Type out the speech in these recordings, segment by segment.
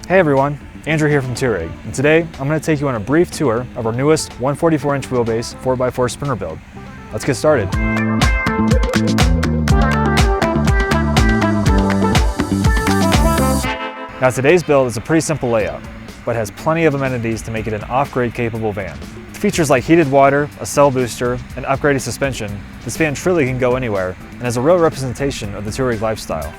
Hey everyone, Andrew here from TOURIG, and today I'm going to take you on a brief tour of our newest 144-inch wheelbase 4x4 sprinter build. Let's get started. Now today's build is a pretty simple layout, but has plenty of amenities to make it an off-grid capable van. With features like heated water, a cell booster, and upgraded suspension, this van truly can go anywhere and is a real representation of the TOURIG lifestyle.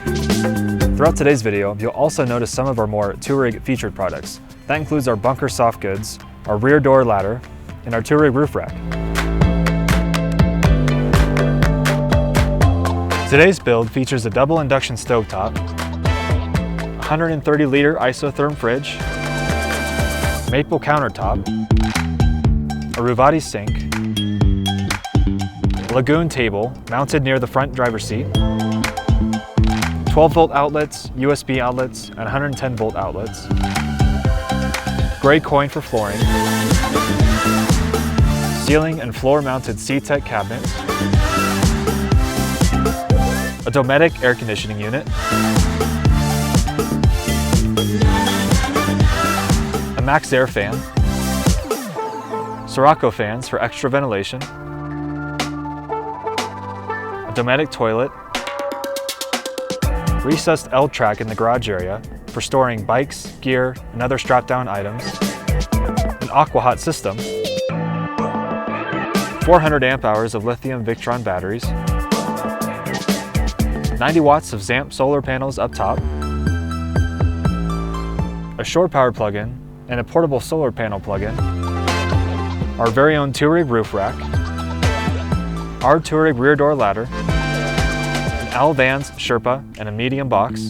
Throughout today's video, you'll also notice some of our more TOURIG featured products. That includes our bunker soft goods, our rear door ladder, and our TOURIG roof rack. Today's build features a double induction stovetop, 130-liter isotherm fridge, maple countertop, a Ruvati sink, a lagoon table mounted near the front driver's seat, 12-volt outlets, USB outlets, and 110-volt outlets, gray coin for flooring, ceiling and floor-mounted C-Tech cabinets, a Dometic air conditioning unit, a Max Air fan, Sirocco fans for extra ventilation, a Dometic toilet, recessed L-track in the garage area for storing bikes, gear, and other strap-down items, an aqua-hot system, 400 amp hours of lithium Victron batteries, 90 watts of ZAMP solar panels up top, a shore power plug-in, and a portable solar panel plug-in, our very own TOURIG roof rack, our TOURIG rear door ladder, Al Vans Sherpa and a medium box,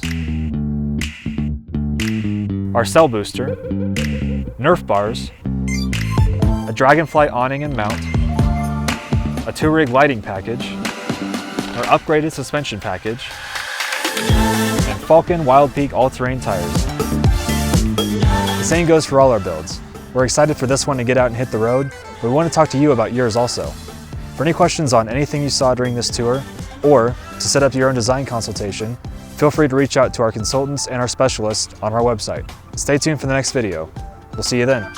our cell booster, Nerf bars, a Dragonfly awning and mount, a TOURIG lighting package, our upgraded suspension package, and Falcon Wild Peak all-terrain tires. The same goes for all our builds. We're excited for this one to get out and hit the road, but we want to talk to you about yours also. For any questions on anything you saw during this tour, or to set up your own design consultation, feel free to reach out to our consultants and our specialists on our website. Stay tuned for the next video. We'll see you then.